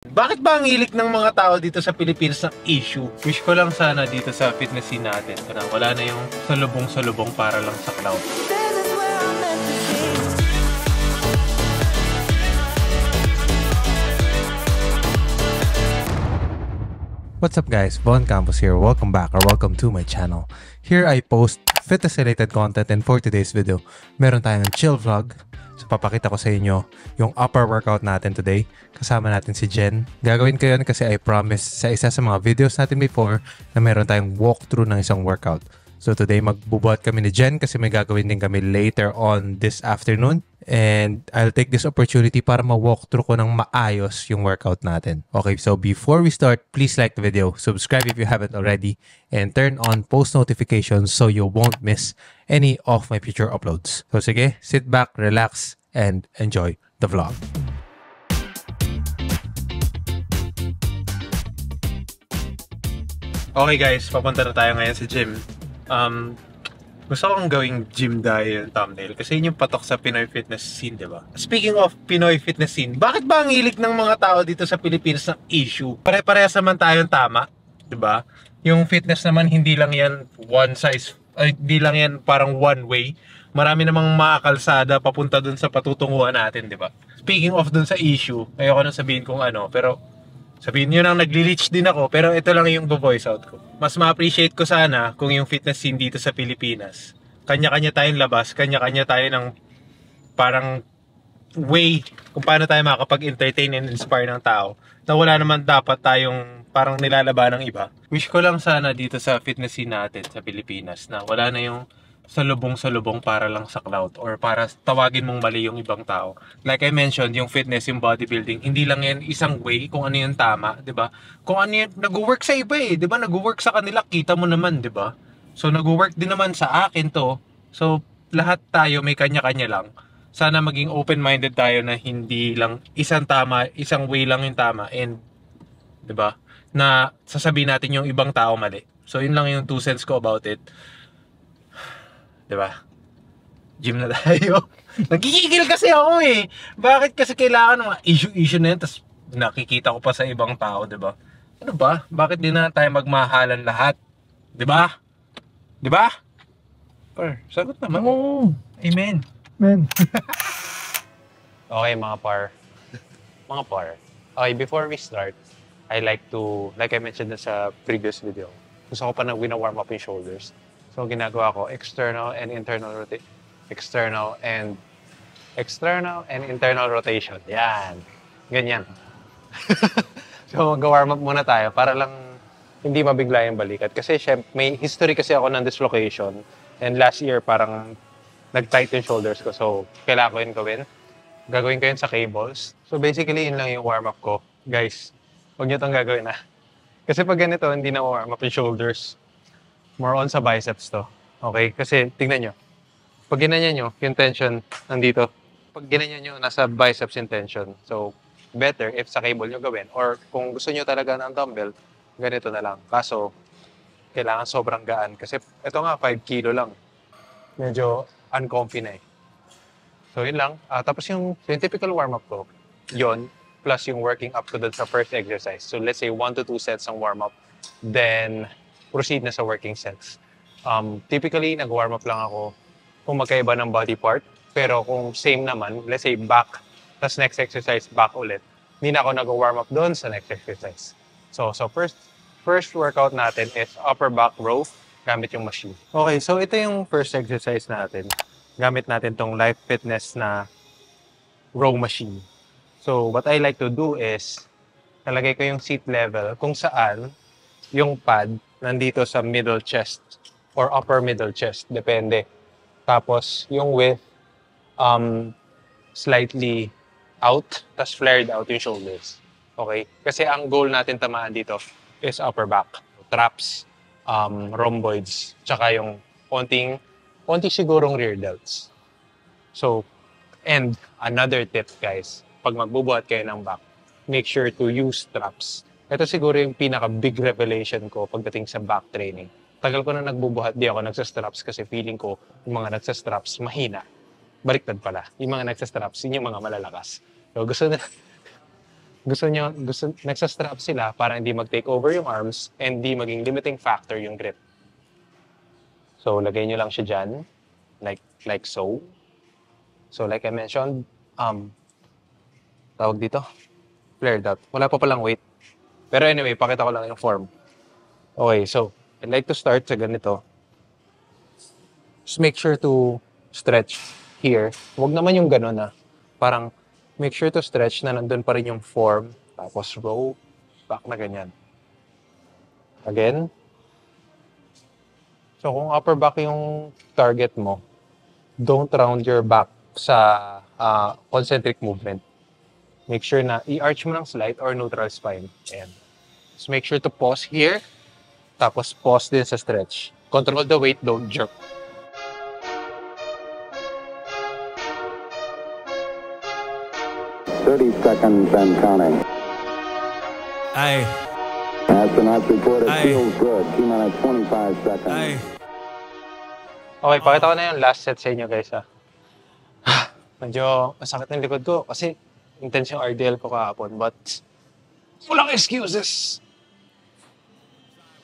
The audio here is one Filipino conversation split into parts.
Bakit ba ang hilig ng mga tao dito sa Pilipinas ng issue? Wish ko lang sana dito sa fitness scene natin na wala na yung salubong-salubong para lang sa cloud. What's up guys, Von Campos here. Welcome back or welcome to my channel. Here I post fitness related content, and for today's video, meron tayong chill vlog. So papakita ko sa inyo yung upper workout natin today. Kasama natin si Jen. Gagawin ko yun kasi I promise sa isa sa mga videos natin before na meron tayong walkthrough ng isang workout. So today magbubuhat kami ni Jen kasi may gagawin din kami later on this afternoon. And I'll take this opportunity para ma-walk through ko ng maayos yung workout natin. Okay, so before we start, please like the video, subscribe if you haven't already, and turn on post notifications so you won't miss any of my future uploads. So sige, sit back, relax, and enjoy the vlog. Okay guys, papunta na tayo ngayon sa gym. Gusto kong gawing gym dahil thumbnail kasi yun yung patok sa Pinoy fitness scene, di ba? Speaking of Pinoy fitness scene, bakit ba ang hilig ng mga tao dito sa Pilipinas ng issue? Pare-parehas naman tayong tama, di ba? Yung fitness naman hindi lang yan one size, hindi lang yan parang one way. Marami namang mga kalsada papunta dun sa patutunguhan natin, di ba? Speaking of dun sa issue, ayoko nang sabihin kung ano, pero sabihin nyo nang nagli-leech din ako, pero ito lang yung voice out ko. Mas ma-appreciate ko sana kung yung fitness scene dito sa Pilipinas, kanya-kanya tayong labas, kanya-kanya tayo ng parang way kung paano tayo makakapag-entertain and inspire ng tao, na wala naman dapat tayong parang nilalaban ng iba. Wish ko lang sana dito sa fitness scene natin sa Pilipinas na wala na yung salubong-salubong para lang sa cloud or para tawagin mong mali yung ibang tao. Like I mentioned, yung fitness, yung bodybuilding, hindi lang yan isang way kung ano yung tama, 'di ba? Kung ano yung nag-work sa iba 'di ba? Nag-work sa kanila, kita mo naman, 'di ba? So nag-work din naman sa akin 'to. So lahat tayo may kanya-kanya lang. Sana maging open-minded tayo na hindi lang isang tama, isang way lang yung tama, and 'di ba? Na sasabihin natin yung ibang tao mali. So yun lang yung 2 cents ko about it. Diba? Gym na tayo. Nagkikigil kasi ako eh. Bakit kasi kailangan ng mga issue na yun, tapos nakikita ko pa sa ibang tao, diba? Ano ba? Bakit di na tayo magmahalan lahat? Diba? Diba? Par, sagot naman. Oo. Amen. Man. Okay mga par. Mga par. Okay, before we start, I like I mentioned na sa previous video, gusto ko pa na wina-warm up yung shoulders. So ginagawa ko external and internal rotation. Yan. Ganyan. So mag-warm up muna tayo para lang hindi mabigla yung balikat. Kasi syempre, may history kasi ako ng dislocation. And last year parang nag-tight yung shoulders ko. So kailangan ko yun gawin. Gagawin ko yun sa cables. So basically yun lang yung warm up ko. Guys, huwag nyo itong gagawin na. Kasi pag ganito, hindi na warm up yung shoulders. More on sa biceps to. Okay? Kasi tingnan nyo. Pag ginanyan nyo, yung tension nandito. Pag ginanyan nyo, nasa biceps yung tension. So, better if sa cable nyo gawin. Or kung gusto nyo talaga ng dumbbell, ganito na lang. Kaso, kailangan sobrang gaan. Kasi ito nga, 5 kilo lang. Medyo uncomfy na eh. So, yun lang. Tapos yung typical warm-up ko, yun, plus yung working up to dun sa first exercise. So, let's say 1 to 2 sets ang warm-up. Then, proceed na sa working sets. Typically, nag-warm up lang ako kung magkaiba ng body part. Pero kung same naman, let's say back, tas next exercise, back ulit. Hindi na ako nag-warm up doon sa next exercise. So first workout natin is upper back row gamit yung machine. Okay, so ito yung first exercise natin. Gamit natin tong Life Fitness na row machine. So what I like to do is, nalagay ko yung seat level kung saan yung pad nandito sa middle chest or upper middle chest, depende. Tapos, yung width, slightly out, tas flared out yung shoulders. Okay? Kasi ang goal natin tamaan dito is upper back. Traps, rhomboids, tsaka yung konti sigurong rear delts. So, and another tip guys, pag magbubuhat kayo ng back, make sure to use traps. Ito siguro yung pinaka-big revelation ko pagdating sa back training. Tagal ko na nagbubuhat, di ako nagsastraps kasi feeling ko yung mga nagsastraps mahina. Baliktad pala. Yung mga nagsastraps, yun yung mga malalakas. So gusto nagsastrap sila para hindi mag-take over yung arms and hindi maging limiting factor yung grip. So, lagay nyo lang siya dyan, like so. So, like I mentioned, tawag dito, flared out. Wala pa palang weight. Pero anyway, pakita ko lang yung form. Okay, so, I'd like to start sa ganito. Just make sure to stretch here. Huwag naman yung gano'n Parang, make sure to stretch na nandun pa rin yung form. Tapos roll back na ganyan. Again. So, kung upper back yung target mo, don't round your back sa concentric movement. Make sure na i-arch mo ng slight or neutral spine. Ayan. Just make sure to pause here. Tapos pause din sa stretch. Control the weight, don't jerk. Seconds and counting. Aye. Astronauts report it Aye. feels good. T-minus 25 seconds. Ay, Okay, pakita ko na yung last set sa inyo guys Medyo masakit ng likod ko kasi intense yung RDL ko kahapon but walang excuses.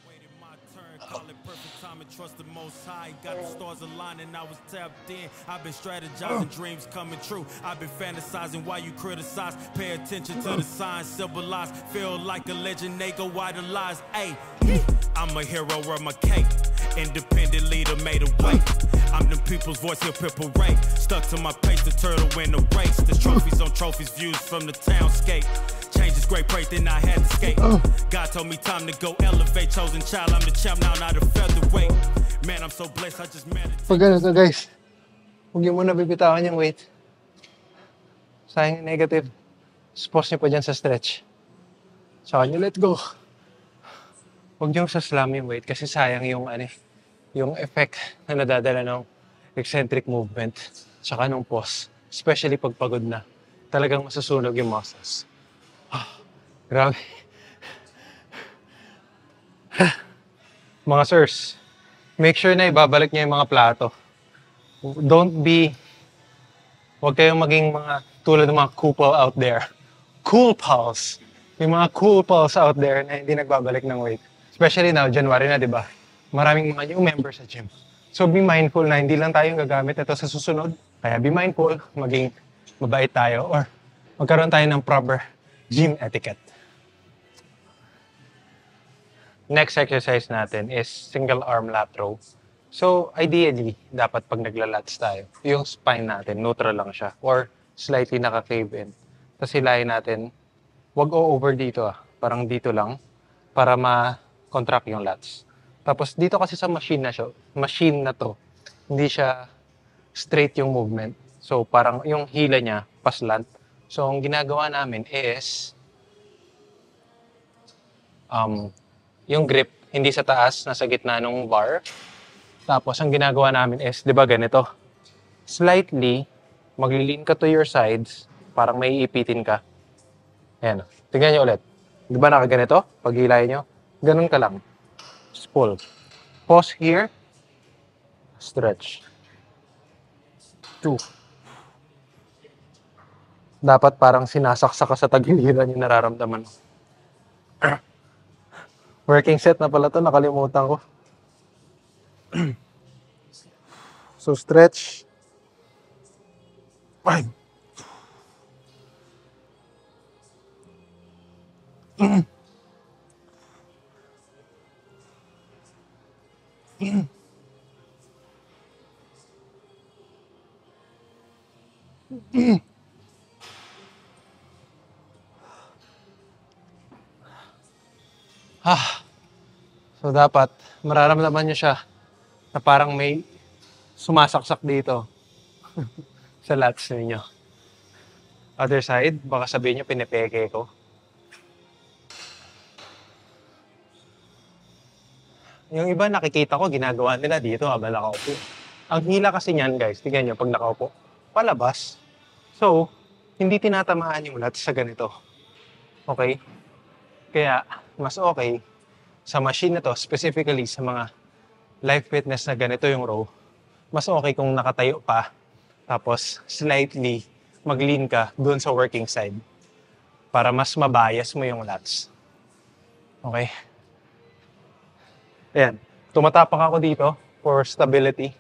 waited my turn, call it perfect time and trust the most high. Got the stars aligning, I was tapped in. I've been strategizing, dreams coming true. I've been fantasizing while you criticize. Pay attention to the signs, symbolize. Feel like a legend, they go idolize. Ayy, I'm a hero, wear my cape. Independent leader made a way. I'm them people's voice, hip hip parade. Stuck to my pace, the turtle in the race. There's trophies on trophies, views from the townscape. Change is great, break, then I had to skate. God told me time to go elevate. Chosen child, I'm the champ now, not a featherweight. Man, I'm so blessed, I just managed. Pag ganito guys, huwag niyo muna bibitawan yung weight. Sayang yung negative. Pause niyo pa dyan sa stretch. Saka niyo let go. Huwag niyo saslam yung weight kasi sayang yung effect na nadadala ng eccentric movement saka nung pause. Especially pag pagod na. Talagang masusunog yung muscles. Grabe. Mga sirs, make sure na ibabalik niyo yung mga plato. Huwag kayong maging mga tulad ng mga couple out there. Cool pals. Yung mga cool pals out there na hindi nagbabalik ng weight. Especially now, January na, di ba? Maraming mga new members sa gym. So be mindful na hindi lang tayong gagamit ito sa susunod. Kaya be mindful, maging mabait tayo or magkaroon tayo ng proper gym etiquette. Next exercise natin is single arm lat row. So ideally, dapat pag naglalats tayo, yung spine natin, neutral lang siya or slightly naka-cave in. Tapos hilahin natin, wag over dito parang dito lang para ma-contract yung lats. Tapos dito kasi sa machine na to, hindi siya straight yung movement. So parang yung hila niya paslant. So ang ginagawa namin is yung grip hindi sa taas, nasa gitna ng bar. Tapos ang ginagawa namin is, 'di ba ganito? Slightly magli-lean ka to your sides, parang may iipitin ka. Ayan. Tingnan niyo ulit. 'Di ba nakaganito? Pag hilahin niyo, ganun ka lang. Just pull. Pause here. Stretch. 2. Dapat parang sinasaksak ka sa tagiliran yung nararamdaman mo. Working set na pala to, nakalimutan ko. So stretch. 5. So dapat mararamdaman niyo siya na parang may sumasaksak dito sa lats ninyo. Other side, baka sabihin niyo pinipeke ko. Yung iba nakikita ko ginagawa nila dito habang nakaupo. Ang hila kasi niyan guys, tingnan niyo pag nakaupo, palabas. So, hindi tinatamaan yung lats sa ganito. Okay? Kaya, mas okay sa machine na to, specifically sa mga life fitness na ganito yung row, mas okay kung nakatayo pa, tapos slightly mag-lean ka doon sa working side para mas mabias mo yung lats. Okay? Ayan. Tumatapak ako dito for stability.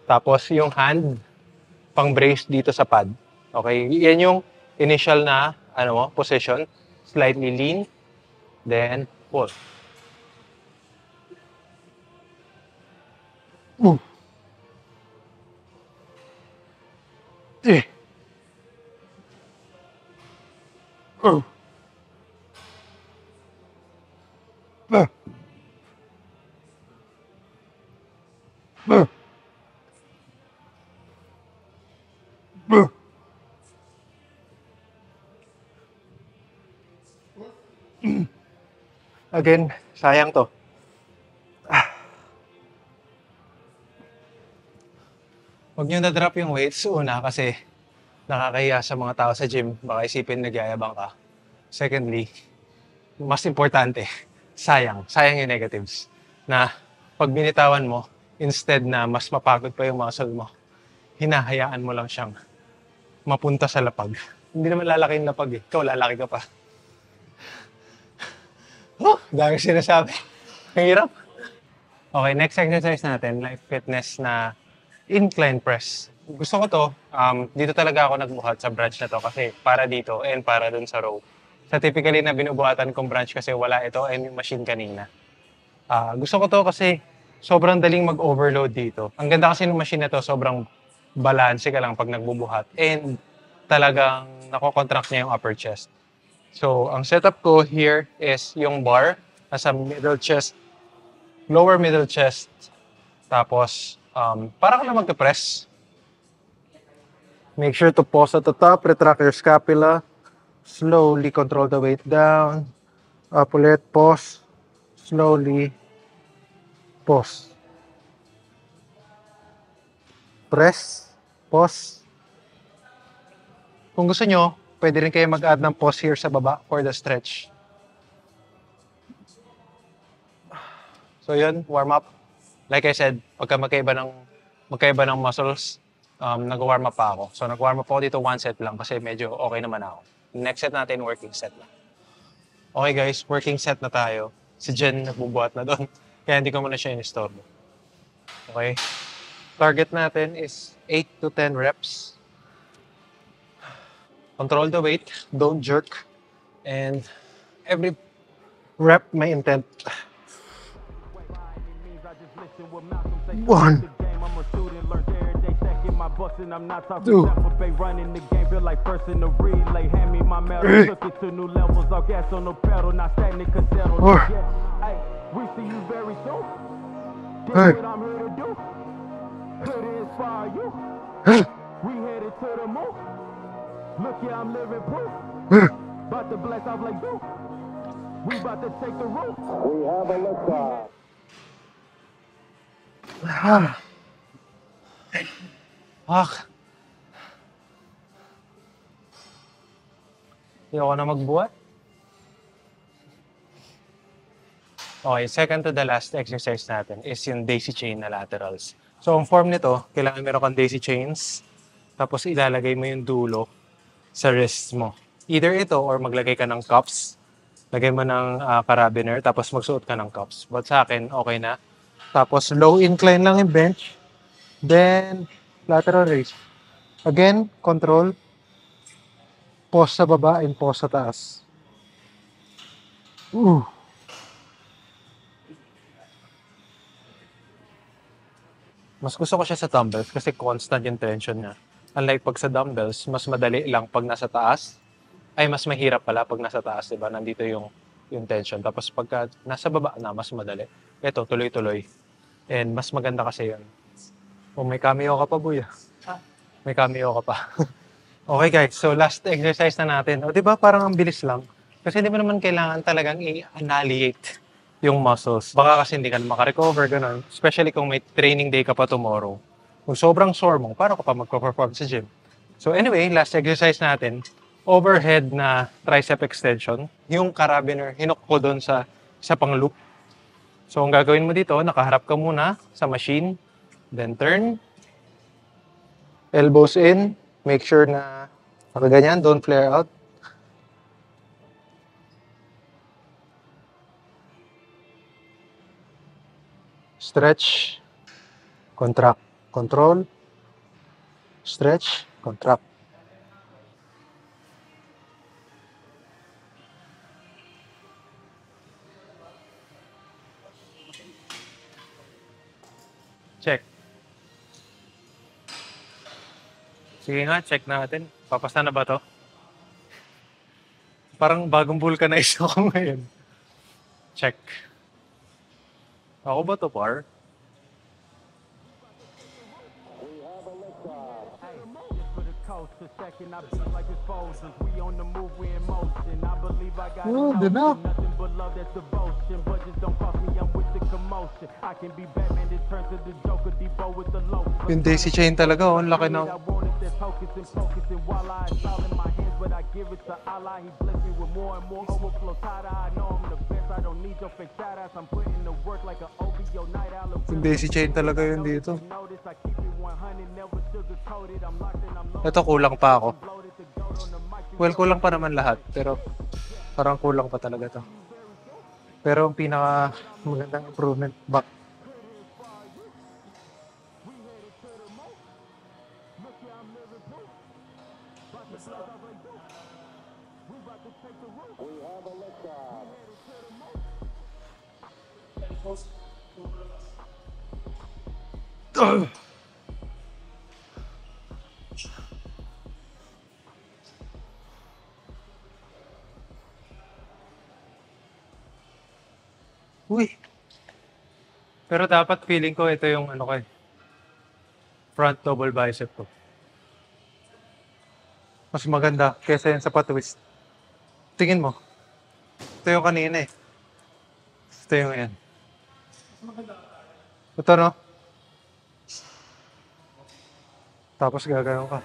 Tapos yung hand, pang brace dito sa pad. Okay? Yan yung initial na position. Slightly lean. Then, pull. Again, sayang to. Huwag nyo na-drop yung weights una kasi nakakahiya sa mga tao sa gym. Baka isipin nagyayabang ka. Secondly, mas importante, sayang yung negatives. Na pag binitawan mo, instead na mas mapagod pa yung muscle mo, hinahayaan mo lang siyang mapunta sa lapag. Hindi naman lalaki yung lapag eh. Ikaw, lalaki ka pa. Dami sinasabi. Ang hirap. Okay, next exercise natin, life fitness na incline press. Gusto ko to, dito talaga ako nagbuhat sa branch na to kasi para dito and para dun sa row. Sa typically na binubuhatan kong branch kasi wala ito and yung machine kanina. Gusto ko to kasi sobrang daling mag-overload dito. Ang ganda kasi ng machine na to, sobrang balance ka lang pag nagbubuhat and talagang nakocontract niya yung upper chest. So, ang setup ko here is yung bar nasa middle chest, lower middle chest, tapos para ka lang magka-press. Make sure to pause at the top, retract your scapula, slowly control the weight down, up ulit, pause, slowly, pause. Press, pause. Kung gusto nyo, pwede rin kayo mag-add ng pause here sa baba for the stretch. So yun, warm up. Like I said, pagka magkaiba ng muscles, nag-warm up pa ako. So nag-warm up ako dito 1 set lang kasi medyo okay naman ako. Next set natin, working set na. Okay guys, working set na tayo. Si Jen nagbubuhat na doon. Kaya hindi ko muna siya in-istorbo. Okay. Target natin is 8 to 10 reps. Control the weight, don't jerk, and every rep may intent. 1, 2, 3, 4. Look, yeah, I'm living proof. About to bless off like you. We about to take the roof. We have a liftoff. Hindi ako na magbuhat. Okay, second to the last exercise natin is yung daisy chain na laterals. So, ang form nito, kailangan meron kang daisy chains, tapos ilalagay mo yung dulo sa wrist mo. Either ito or maglagay ka ng cuffs. Lagay mo ng carabiner, tapos magsuot ka ng cuffs. But sa akin, okay na. Tapos low incline lang yung bench. Then, lateral raise. Again, control. Pause sa baba and pause sa taas. Mas gusto ko siya sa dumbbells kasi constant yung tension niya. Unlike pag sa dumbbells, mas madali lang pag nasa taas. Ay, mas mahirap pala pag nasa taas, diba? Nandito yung tension. Tapos pagka nasa baba na, mas madali. Ito, tuloy-tuloy. And mas maganda kasi yun. Oh, may cameo ka pa, boy. May cameo ka pa. Okay, guys. So, last exercise na natin. O, diba? Parang ang bilis lang. Kasi di mo naman kailangan talagang i-annihilate yung muscles. Baka kasi hindi ka na makarecover, ganun. Especially kung may training day ka pa tomorrow. Kung sobrang sore mo, paano ka pa magpa-perform sa gym? So anyway, last exercise natin, overhead na tricep extension. Yung carabiner, hinok ko doon sa pang-loop. So ang gagawin mo dito, nakaharap ka muna sa machine, then turn, elbows in, make sure na nakaganyan, don't flare out. Stretch, contract, control, stretch, contract. Check. Sige nga, check natin. Papasa na ba to? Parang bagong vulcanize ako ngayon. Check. Ako ba to, par? Oh, di na. Yung daisy chain talaga, oh. Ang laki ng... Yung daisy chain talaga yun dito. Ito, kulang pa ako. Well, kulang pa naman lahat. Pero parang kulang pa talaga to. Pero ang pinaka magandang improvement back. Uy. Pero dapat feeling ko ito yung ano ko eh. Front double bicep ko. Mas maganda kesa yung sa patwist. Tingin mo. Ito yung kanina eh. Ito yung yan. Ito no? Tapos gagawin ka.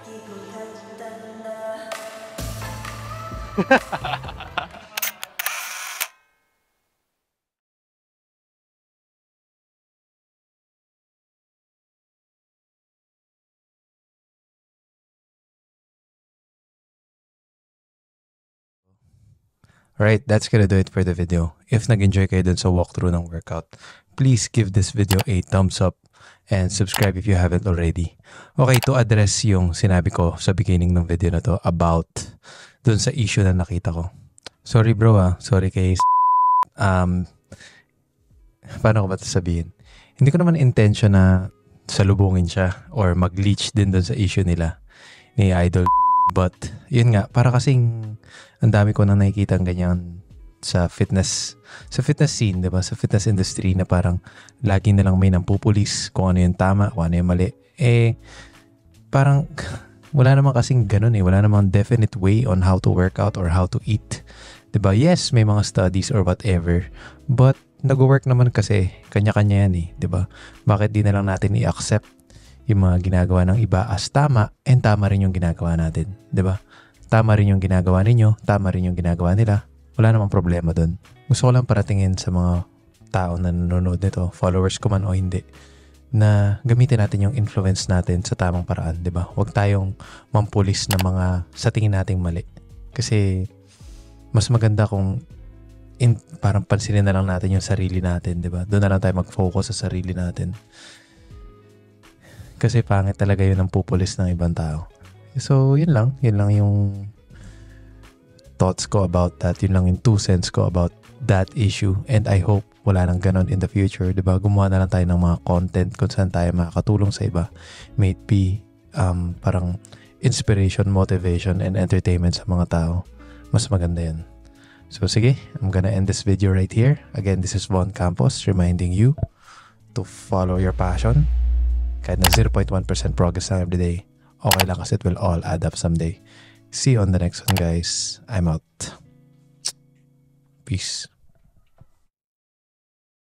Alright, that's gonna do it for the video. If nag-enjoy kayo dun sa walkthrough ng workout, please give this video a thumbs up and subscribe if you haven't already. Okay, to address yung sinabi ko sa beginning ng video na to about dun sa issue na nakita ko. Sorry bro sorry kay paano ko ba ito sabihin? Hindi ko naman intention na salubungin siya or mag-leech din dun sa issue nila ni Idol. But, yun nga, para kasing ang dami ko nang nakikita ganyan sa fitness scene, diba? Sa fitness industry na parang lagi na lang may nampupulis kung ano yung tama, kung ano yung mali. Eh, parang wala naman kasing ganun eh. Wala namang definite way on how to work out or how to eat. Diba? Yes, may mga studies or whatever. But, nag-work naman kasi kanya-kanya yan eh. Diba? Bakit di na lang natin i-accept yung mga ginagawa ng iba as tama and tama rin yung ginagawa natin. 'Di ba? Tama rin yung ginagawa ninyo, tama rin yung ginagawa nila. Wala namang problema doon. Gusto ko lang paratingin sa mga tao na nanonood nito, followers ko man o hindi, na gamitin natin yung influence natin sa tamang paraan, 'di ba? Huwag tayong mampulis ng mga sa tingin nating mali. Kasi mas maganda kung parang pansinin na lang natin yung sarili natin, 'di ba? Doon na lang tayo mag-focus sa sarili natin. Kasi pangit talaga yun ang pupulis ng ibang tao. So, yun lang. Yun lang yung thoughts ko about that. Yun lang yung 2 cents ko about that issue. And I hope wala nang ganon in the future. Diba? Gumawa na lang tayo ng mga content kung saan tayo makakatulong sa iba. May it be parang inspiration, motivation, and entertainment sa mga tao. Mas maganda yun. So, sige. I'm gonna end this video right here. Again, this is Von Campos reminding you to follow your passion. Kahit na 0.1% progress lang every day, okay lang kasi it will all add up someday. See you on the next one, guys. I'm out. Peace.